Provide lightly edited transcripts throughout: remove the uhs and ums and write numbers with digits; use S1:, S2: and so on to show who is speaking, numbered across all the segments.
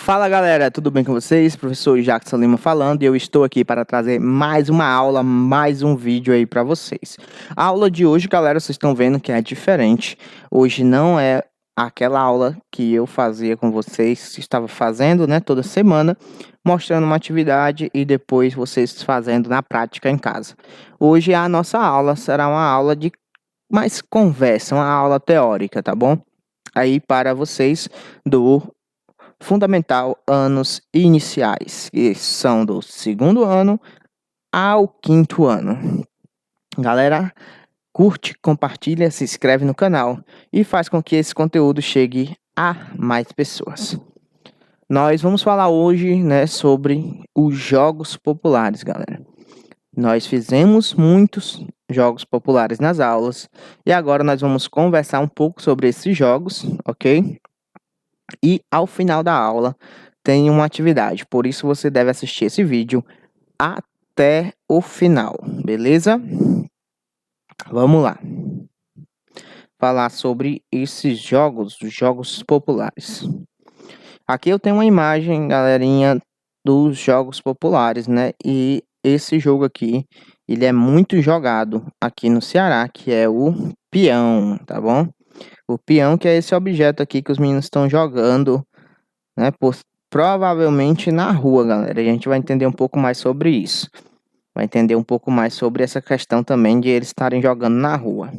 S1: Fala galera, tudo bem com vocês? Professor Jackson Lima falando e eu estou aqui para trazer mais uma aula, mais um vídeo aí para vocês. A aula de hoje, galera, vocês estão vendo que é diferente. Hoje não é aquela aula que eu fazia com vocês, estava fazendo, né, toda semana, mostrando uma atividade e depois vocês fazendo na prática em casa. Hoje a nossa aula será uma aula de mais conversa, uma aula teórica, tá bom? Aí para vocês do Fundamental Anos Iniciais, que são do segundo ano ao quinto ano. Galera, curte, compartilha, se inscreve no canal e faz com que esse conteúdo chegue a mais pessoas. Nós vamos falar hoje, né, sobre os jogos populares, galera. Nós fizemos muitos jogos populares nas aulas e agora nós vamos conversar um pouco sobre esses jogos, ok? E ao final da aula tem uma atividade, por isso você deve assistir esse vídeo até o final, beleza? Vamos lá. Falar sobre esses jogos, os jogos populares. Aqui eu tenho uma imagem, galerinha, dos jogos populares, né? E esse jogo aqui, ele é muito jogado aqui no Ceará, que é o peão, tá bom? O peão, que é esse objeto aqui que os meninos estão jogando, né? Provavelmente na rua, galera. E a gente vai entender um pouco mais sobre isso. Vai entender um pouco mais sobre essa questão também de eles estarem jogando na rua.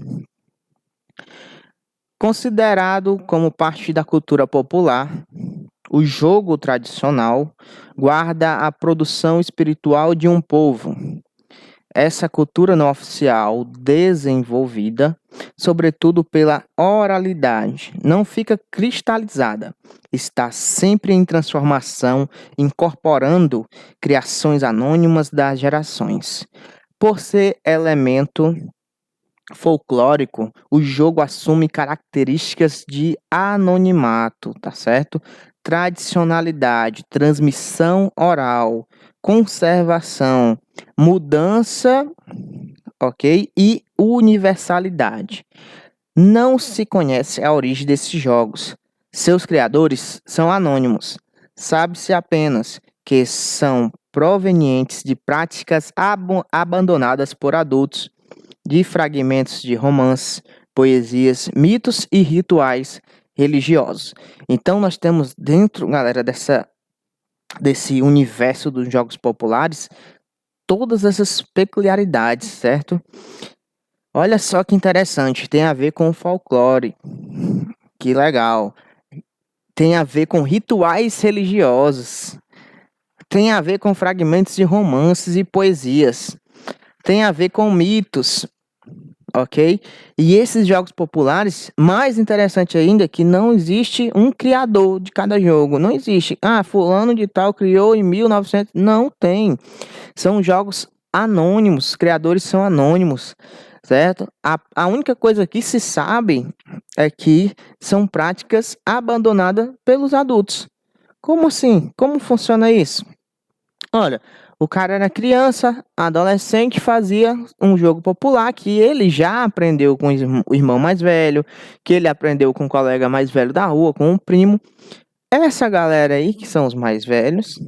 S1: Considerado como parte da cultura popular, o jogo tradicional guarda a produção espiritual de um povo. Essa cultura não oficial desenvolvida, sobretudo pela oralidade, não fica cristalizada, está sempre em transformação, incorporando criações anônimas das gerações. Por ser elemento folclórico, o jogo assume características de anonimato, tá certo? Tradicionalidade, transmissão oral, conservação, mudança, ok? E universalidade. Não se conhece a origem desses jogos. Seus criadores são anônimos. Sabe-se apenas que são provenientes de práticas abandonadas por adultos, de fragmentos de romances, poesias, mitos e rituais religiosos. Então nós temos dentro, galera, desse universo dos jogos populares, todas essas peculiaridades, certo? Olha só que interessante, tem a ver com o folclore. Que legal. Tem a ver com rituais religiosos. Tem a ver com fragmentos de romances e poesias. Tem a ver com mitos, ok? E esses jogos populares, mais interessante ainda, que não existe um criador de cada jogo. Não existe. Ah, fulano de tal criou em 1900. Não tem. São jogos anônimos, criadores são anônimos, certo? A única coisa que se sabe é que são práticas abandonadas pelos adultos. Como assim? Como funciona isso? Olha, o cara era criança, adolescente, fazia um jogo popular que ele já aprendeu com o irmão mais velho, que ele aprendeu com o colega mais velho da rua, com um primo. Essa galera aí, que são os mais velhos,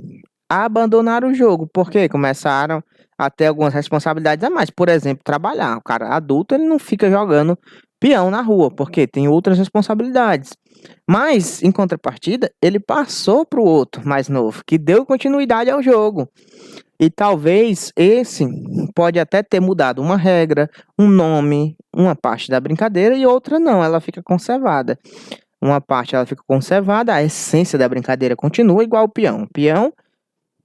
S1: abandonaram o jogo, porque começaram a ter algumas responsabilidades a mais. Por exemplo, trabalhar. O cara adulto, ele não fica jogando peão na rua, porque tem outras responsabilidades. Mas, em contrapartida, ele passou para o outro mais novo, que deu continuidade ao jogo. E talvez esse pode até ter mudado uma regra, um nome, uma parte da brincadeira e outra não, ela fica conservada. Uma parte ela fica conservada, a essência da brincadeira continua igual o peão. O peão,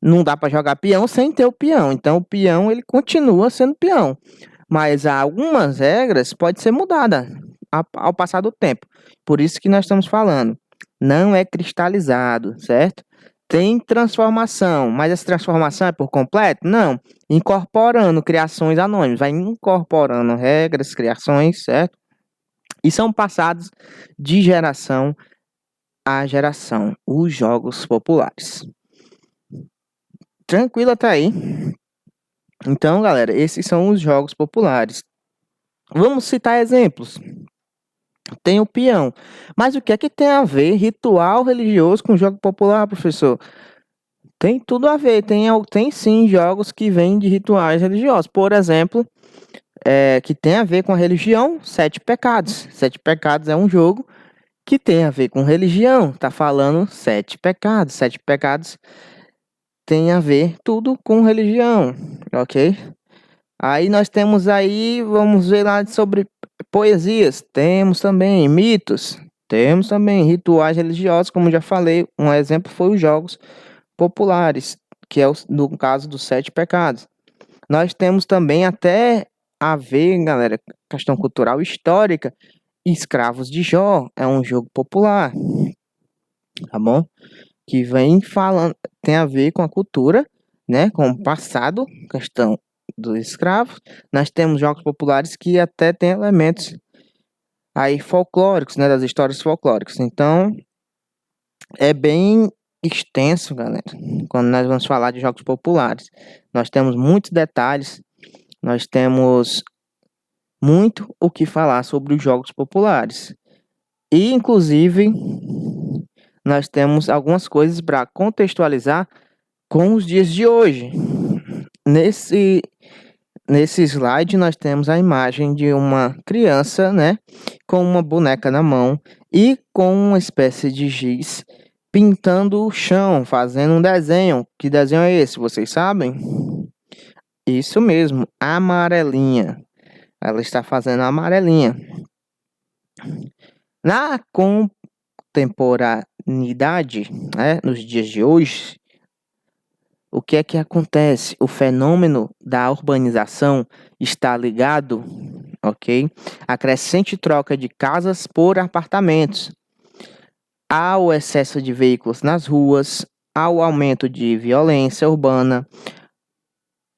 S1: não dá para jogar peão sem ter o peão. Então o peão ele continua sendo peão. Mas algumas regras podem ser mudadas ao passar do tempo. Por isso que nós estamos falando. Não é cristalizado, certo? Tem transformação, mas essa transformação é por completo? Não. Incorporando criações anônimas. Vai incorporando regras, criações, certo? E são passados de geração a geração. Os jogos populares. Tranquilo até aí. Então, galera, esses são os jogos populares. Vamos citar exemplos. Tem o peão. Mas o que é que tem a ver ritual religioso com jogo popular, professor? Tem tudo a ver. Tem sim jogos que vêm de rituais religiosos. Por exemplo, que tem a ver com a religião, Sete Pecados. Sete Pecados é um jogo que tem a ver com religião. Tá falando sete pecados. Sete pecados tem a ver tudo com religião, ok? Aí nós temos aí, vamos ver lá sobre poesias. Temos também mitos. Temos também rituais religiosos, como já falei. Um exemplo foi os jogos populares, que é no caso dos sete pecados. Nós temos também até a ver, galera, questão cultural histórica. Escravos de Jó é um jogo popular, tá bom? Que vem falando, tem a ver com a cultura, né? Com o passado, questão dos escravos. Nós temos jogos populares que até têm elementos aí folclóricos, né? Das histórias folclóricas. Então, é bem extenso, galera, quando nós vamos falar de jogos populares. Nós temos muitos detalhes, nós temos muito o que falar sobre os jogos populares. E, inclusive, nós temos algumas coisas para contextualizar com os dias de hoje. Nesse slide, nós temos a imagem de uma criança, né, com uma boneca na mão e com uma espécie de giz pintando o chão, fazendo um desenho. Que desenho é esse? Vocês sabem? Isso mesmo, amarelinha. Ela está fazendo a amarelinha. Na contemporaneidade, né, nos dias de hoje, o que é que acontece? O fenômeno da urbanização está ligado, ok? À crescente troca de casas por apartamentos, ao excesso de veículos nas ruas, ao aumento de violência urbana,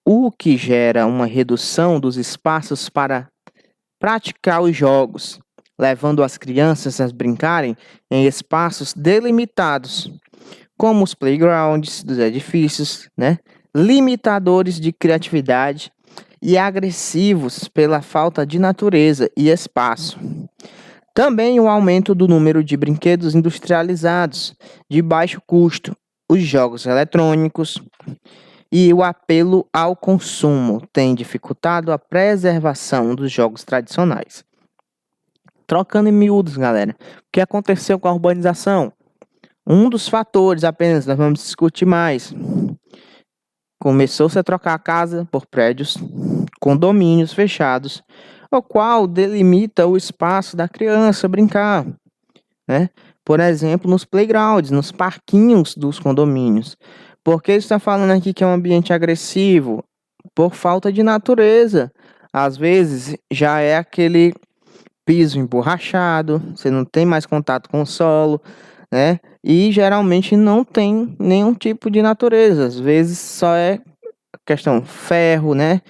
S1: o que gera uma redução dos espaços para praticar os jogos, levando as crianças a brincarem em espaços delimitados, como os playgrounds dos edifícios, né? Limitadores de criatividade e agressivos pela falta de natureza e espaço. Também o aumento do número de brinquedos industrializados de baixo custo, os jogos eletrônicos e o apelo ao consumo têm dificultado a preservação dos jogos tradicionais. Trocando em miúdos, galera, o que aconteceu com a urbanização? Um dos fatores apenas, nós vamos discutir mais. Começou-se a trocar a casa por prédios, condomínios fechados, o qual delimita o espaço da criança brincar, né? Por exemplo, nos playgrounds, nos parquinhos dos condomínios. Por que está falando aqui que é um ambiente agressivo? Por falta de natureza. Às vezes já é aquele piso emborrachado, você não tem mais contato com o solo, né? E geralmente não tem nenhum tipo de natureza. Às vezes só é questão ferro, né?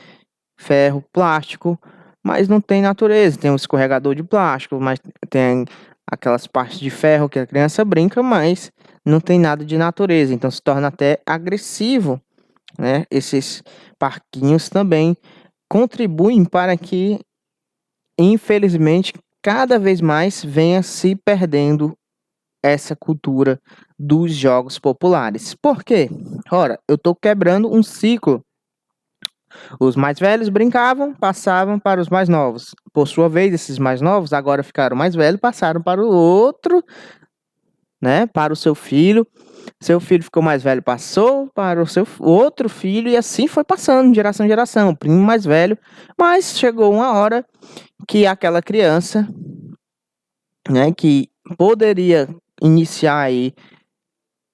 S1: Ferro, plástico, mas não tem natureza. Tem um escorregador de plástico, mas tem aquelas partes de ferro que a criança brinca, mas não tem nada de natureza. Então se torna até agressivo, né? Esses parquinhos também contribuem para que, infelizmente, cada vez mais venha se perdendo essa cultura dos jogos populares. Por quê? Ora, eu estou quebrando um ciclo. Os mais velhos brincavam, passavam para os mais novos. Por sua vez, esses mais novos agora ficaram mais velhos, passaram para o outro, né? Para o seu filho. Seu filho ficou mais velho, passou para o seu outro filho e assim foi passando de geração em geração. Primo mais velho, mas chegou uma hora que aquela criança, né, que poderia iniciar aí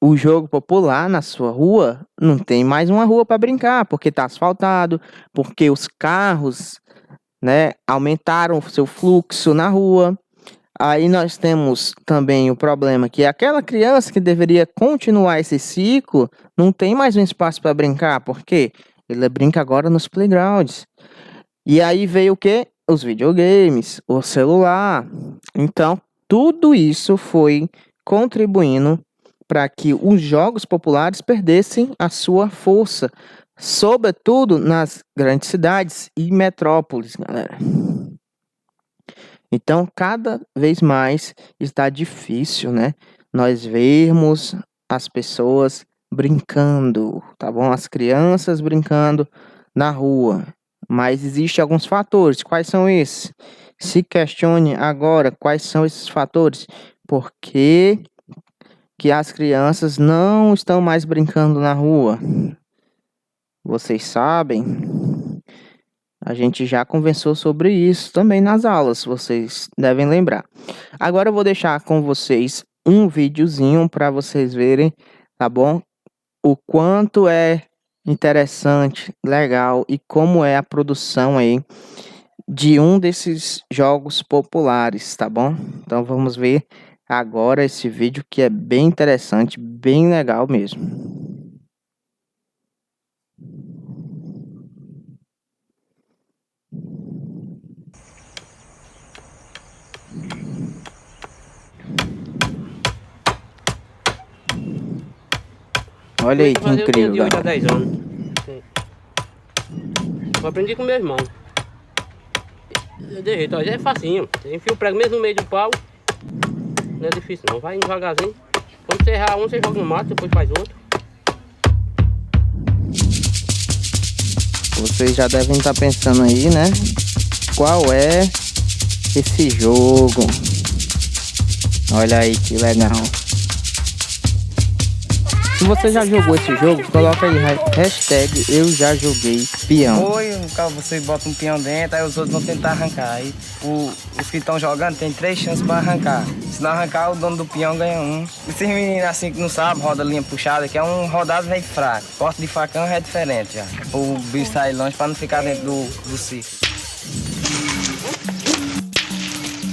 S1: o jogo popular na sua rua, não tem mais uma rua para brincar, porque está asfaltado, porque os carros, né, aumentaram o seu fluxo na rua. Aí nós temos também o problema que aquela criança que deveria continuar esse ciclo não tem mais um espaço para brincar, porque ele brinca agora nos playgrounds. E aí veio o quê? Os videogames, o celular. Então, tudo isso foi contribuindo para que os jogos populares perdessem a sua força, sobretudo nas grandes cidades e metrópoles, galera. Então, cada vez mais está difícil, né? Nós vermos as pessoas brincando, tá bom? As crianças brincando na rua. Mas existem alguns fatores. Quais são esses? Se questione agora quais são esses fatores. Por que que as crianças não estão mais brincando na rua? Vocês sabem? A gente já conversou sobre isso também nas aulas, vocês devem lembrar. Agora eu vou deixar com vocês um videozinho para vocês verem, tá bom? O quanto é interessante, legal e como é a produção aí de um desses jogos populares, tá bom? Então vamos ver agora esse vídeo que é bem interessante, bem legal mesmo. Olha aí que incrível,
S2: de 8 a 10 anos. Eu aprendi com meu irmão. De jeito, ó, é facinho. Você enfia o prego mesmo no meio do pau. Não é difícil não, vai devagarzinho. Quando você errar um, você joga no mato, depois faz outro.
S1: Vocês já devem estar pensando aí, né? Qual é esse jogo? Olha aí que legal. Se você já jogou esse jogo, coloca aí hashtag eu já joguei peão.
S3: Você bota um peão dentro, aí os outros vão tentar arrancar. Aí os que estão jogando tem 3 chances para arrancar. Se não arrancar, o dono do peão ganha um. Esses meninos assim que não sabem, roda linha puxada, que é um rodado meio fraco. Corte de facão é diferente já. O bicho sai longe para não ficar dentro do ciclo.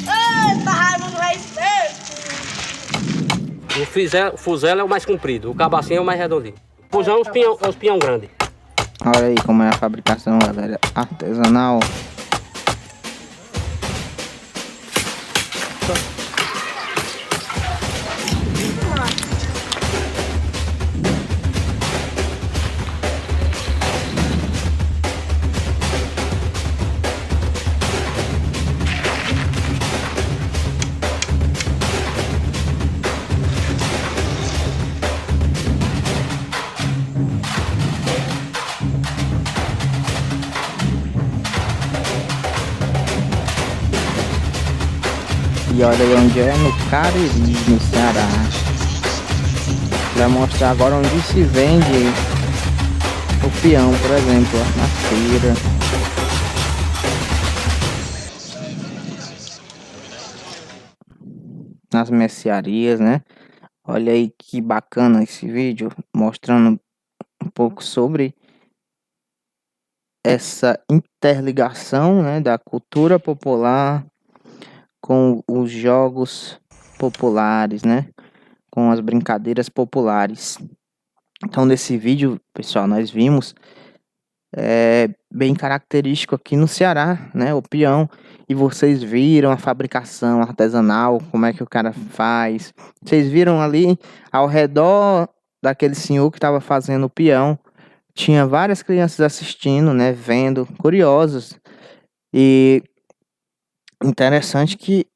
S4: Eita, Raimundo vai ser!
S2: O fuzel é o mais comprido, o cabacinho é o mais redondinho. O fusão é os pinhão grandes.
S1: Olha aí como é a fabricação, galera. Artesanal. E olha aí onde é, no Cariri, no Ceará. Vai mostrar agora onde se vende o peão, por exemplo, ó, na feira. Nas mercearias, né? Olha aí que bacana esse vídeo, mostrando um pouco sobre essa interligação, né, da cultura popular com os jogos populares, né? Com as brincadeiras populares. Então, nesse vídeo, pessoal, nós vimos bem característico aqui no Ceará, né? O peão. E vocês viram a fabricação artesanal, como é que o cara faz. Vocês viram ali ao redor daquele senhor que estava fazendo o peão. Tinha várias crianças assistindo, né? Vendo, curiosos. E interessante que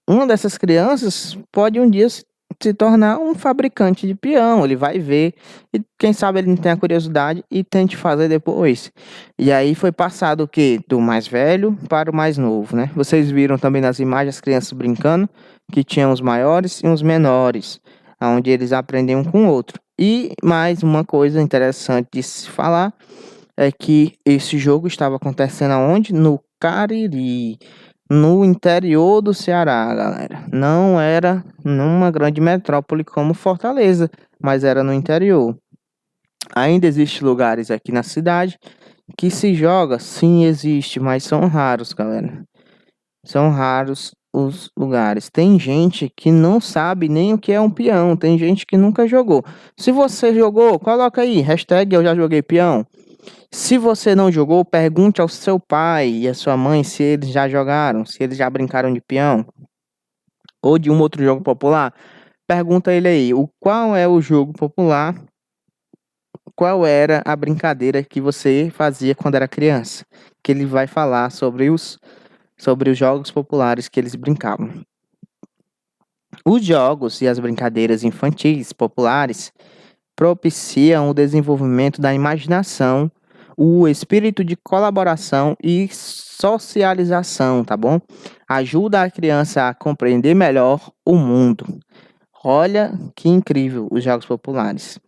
S1: uma dessas crianças pode um dia se tornar um fabricante de peão. Ele vai ver e quem sabe ele não tem a curiosidade e tente fazer depois. E aí foi passado o quê? Do mais velho para o mais novo, né? Vocês viram também nas imagens as crianças brincando, que tinham os maiores e os menores, onde eles aprendem um com o outro. E mais uma coisa interessante de se falar é que esse jogo estava acontecendo aonde? No Cariri, no interior do Ceará, galera. Não era numa grande metrópole como Fortaleza, mas era no interior. Ainda existem lugares aqui na cidade que se joga, sim, existe, mas são raros, galera. São raros os lugares. Tem gente que não sabe nem o que é um peão, tem gente que nunca jogou. Se você jogou, coloca aí, hashtag eu já joguei peão. Se você não jogou, pergunte ao seu pai e à sua mãe se eles já jogaram, se eles já brincaram de peão ou de um outro jogo popular. Pergunta ele aí, qual é o jogo popular, qual era a brincadeira que você fazia quando era criança, que ele vai falar sobre sobre os jogos populares que eles brincavam. Os jogos e as brincadeiras infantis populares propiciam o desenvolvimento da imaginação, o espírito de colaboração e socialização, tá bom? Ajuda a criança a compreender melhor o mundo. Olha que incrível os jogos populares.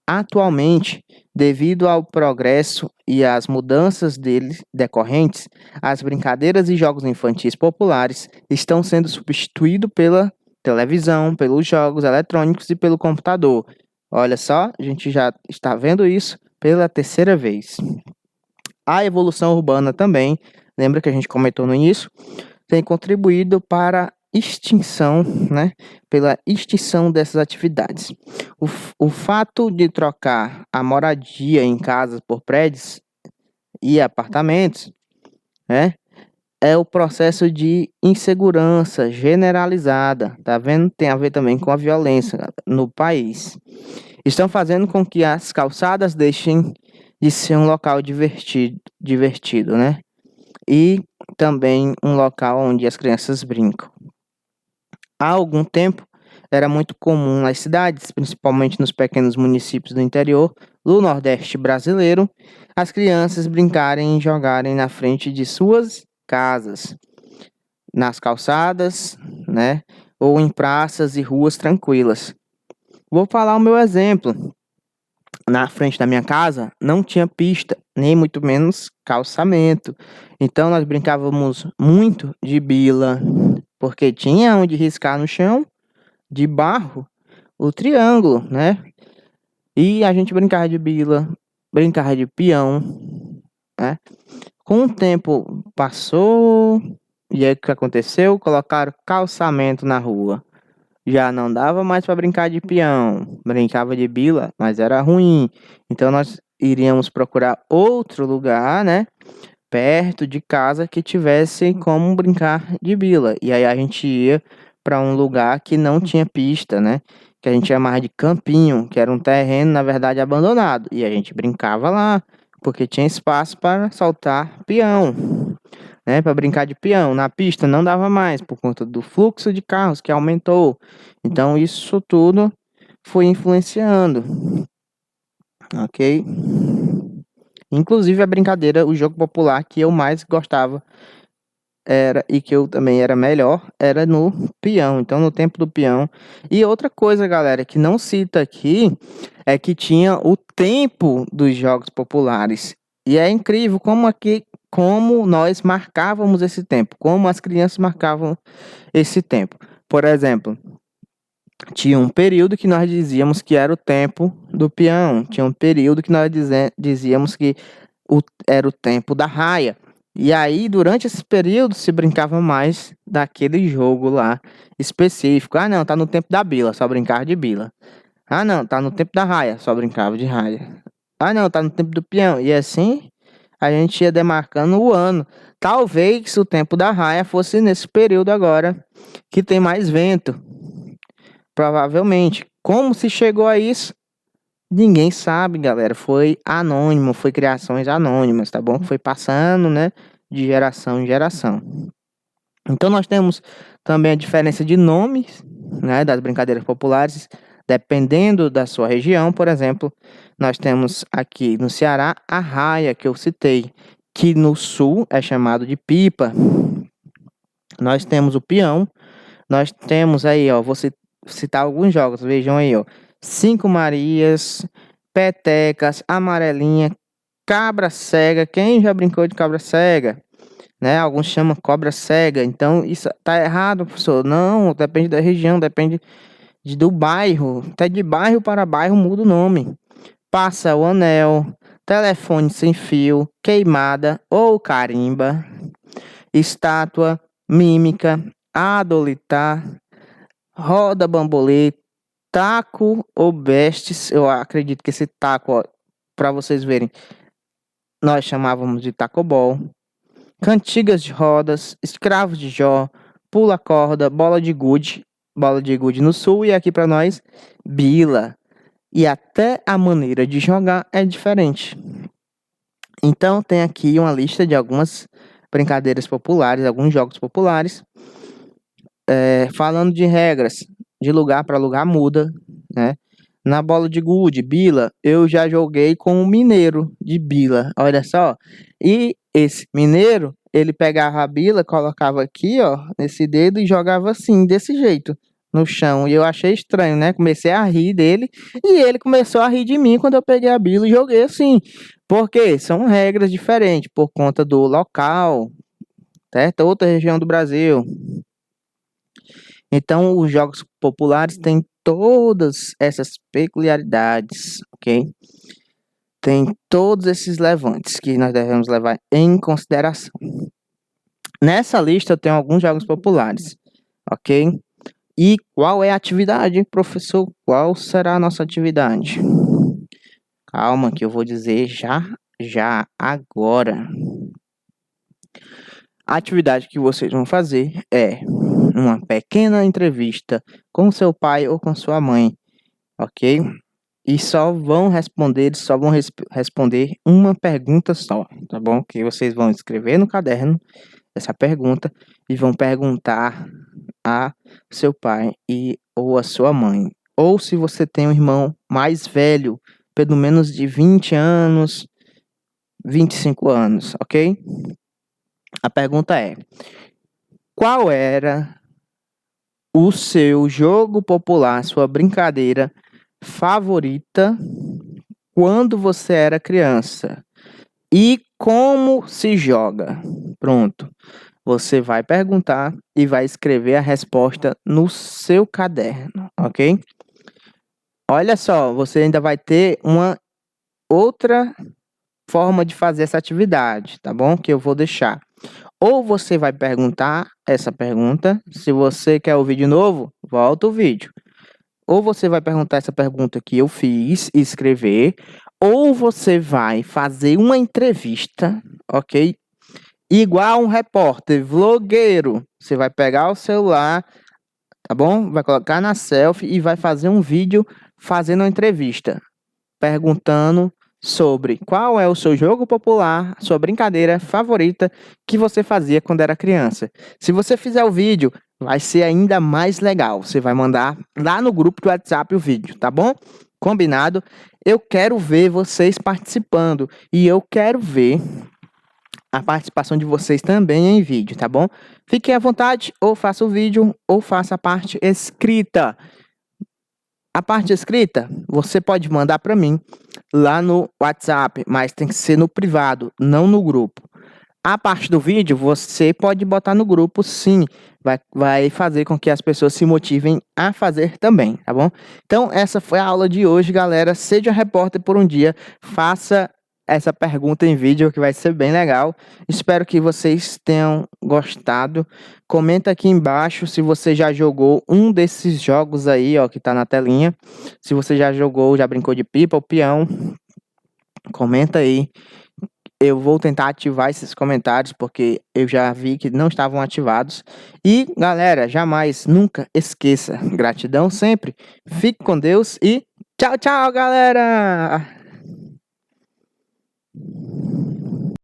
S1: Atualmente, devido ao progresso e às mudanças deles decorrentes, as brincadeiras e jogos infantis populares estão sendo substituídos pela televisão, pelos jogos eletrônicos e pelo computador. Olha só, a gente já está vendo isso pela terceira vez. A evolução urbana também, lembra que a gente comentou no início, tem contribuído para a extinção, né, pela extinção dessas atividades. O fato de trocar a moradia em casas por prédios e apartamentos, né, é o processo de insegurança generalizada, tá vendo? Tem a ver também com a violência no país. Estão fazendo com que as calçadas deixem de ser um local divertido, né? E também um local onde as crianças brincam. Há algum tempo, era muito comum nas cidades, principalmente nos pequenos municípios do interior do Nordeste brasileiro, as crianças brincarem e jogarem na frente de suas casas, nas calçadas, né? Ou em praças e ruas tranquilas. Vou falar o meu exemplo. Na frente da minha casa não tinha pista, nem muito menos calçamento. Então nós brincávamos muito de bila, porque tinha onde riscar no chão de barro o triângulo, né? E a gente brincava de bila, brincava de peão, né? Com o tempo passou, e aí o que aconteceu? Colocaram calçamento na rua. Já não dava mais para brincar de peão, brincava de bila, mas era ruim. Então nós iríamos procurar outro lugar, né, perto de casa que tivesse como brincar de bila. E aí a gente ia para um lugar que não tinha pista, né, que a gente chamava de campinho, que era um terreno, na verdade, abandonado. E a gente brincava lá, porque tinha espaço para soltar peão, né, para brincar de peão. Na pista não dava mais por conta do fluxo de carros que aumentou. Então isso tudo foi influenciando, ok? Inclusive a brincadeira, o jogo popular que eu mais gostava era, e que eu também era melhor, era no peão. Então no tempo do peão. E outra coisa, galera, que não cita aqui, é que tinha o tempo dos jogos populares. E é incrível como nós marcávamos esse tempo, como as crianças marcavam esse tempo. Por exemplo, tinha um período que nós dizíamos que era o tempo do peão, tinha um período que nós dizíamos que era o tempo da raia. E aí, durante esse período, se brincava mais daquele jogo lá específico. Ah, não, tá no tempo da bila, só brincava de bila. Ah, não, tá no tempo da raia, só brincava de raia. Ah, não, tá no tempo do peão. E assim a gente ia demarcando o ano. Talvez o tempo da raia fosse nesse período agora, que tem mais vento. Provavelmente. Como se chegou a isso? Ninguém sabe, galera. Foi anônimo, foi criações anônimas, tá bom? Foi passando, né, de geração em geração. Então nós temos também a diferença de nomes, né, das brincadeiras populares, dependendo da sua região. Por exemplo, nós temos aqui no Ceará a raia, que eu citei, que no sul é chamado de pipa. Nós temos o peão, nós temos aí, ó, vou citar alguns jogos, vejam aí, ó, Cinco Marias, petecas, amarelinha, cabra cega. Quem já brincou de cabra cega? Né? Alguns chamam cobra cega. Então isso tá errado, professor. Não, depende da região, depende do bairro. Até de bairro para bairro muda o nome. Passa o anel, telefone sem fio, queimada ou carimba, estátua, mímica, adolitar, roda bambolê, taco ou bestes. Eu acredito que esse taco, para vocês verem, nós chamávamos de tacobol. Cantigas de rodas, escravos de Jó, pula corda, bola de gude no sul, e aqui para nós, bila. E até a maneira de jogar é diferente. Então tem aqui uma lista de algumas brincadeiras populares, alguns jogos populares. Falando de regras, de lugar para lugar muda, né? Na bola de gude, bila, eu já joguei com um mineiro de bila, olha só. E esse mineiro, ele pegava a bila, colocava aqui, ó, nesse dedo e jogava assim, desse jeito, no chão. E eu achei estranho, né? Comecei a rir dele e ele começou a rir de mim quando eu peguei a bila e joguei assim. Porque são regras diferentes por conta do local, certo? Outra região do Brasil. Então, os jogos populares têm todas essas peculiaridades, ok? Tem todos esses levantes que nós devemos levar em consideração. Nessa lista eu tenho alguns jogos populares, ok? E qual é a atividade, professor? Qual será a nossa atividade? Calma que eu vou dizer já, agora. A atividade que vocês vão fazer é uma pequena entrevista com seu pai ou com sua mãe, ok? E só vão responder uma pergunta só, tá bom? Que vocês vão escrever no caderno essa pergunta e vão perguntar a seu pai ou a sua mãe. Ou se você tem um irmão mais velho, pelo menos de 20 anos, 25 anos, ok? A pergunta é: qual era o seu jogo popular, sua brincadeira favorita quando você era criança? E como se joga? Pronto. Você vai perguntar e vai escrever a resposta no seu caderno, ok? Olha só, você ainda vai ter uma outra forma de fazer essa atividade, tá bom? Que eu vou deixar. Ou você vai perguntar essa pergunta. Se você quer ouvir de novo, volta o vídeo. Ou você vai perguntar essa pergunta que eu fiz e escrever. Ou você vai fazer uma entrevista, ok? Igual um repórter, vlogueiro. Você vai pegar o celular, tá bom? Vai colocar na selfie e vai fazer um vídeo fazendo uma entrevista. Perguntando sobre qual é o seu jogo popular, sua brincadeira favorita que você fazia quando era criança. Se você fizer o vídeo, vai ser ainda mais legal. Você vai mandar lá no grupo do WhatsApp o vídeo, tá bom? Combinado? Eu quero ver vocês participando e eu quero ver a participação de vocês também em vídeo, tá bom? Fiquem à vontade, ou faça o vídeo ou faça a parte escrita. A parte escrita, você pode mandar para mim lá no WhatsApp, mas tem que ser no privado, não no grupo. A parte do vídeo, você pode botar no grupo, sim. Vai fazer com que as pessoas se motivem a fazer também, tá bom? Então, essa foi a aula de hoje, galera. Seja repórter por um dia, faça essa pergunta em vídeo, que vai ser bem legal. Espero que vocês tenham gostado. Comenta aqui embaixo se você já jogou um desses jogos aí, ó, que tá na telinha. Se você já jogou, já brincou de pipa ou peão, comenta aí. Eu vou tentar ativar esses comentários, porque eu já vi que não estavam ativados. E, galera, jamais, nunca esqueça. Gratidão sempre. Fique com Deus e tchau, tchau, galera!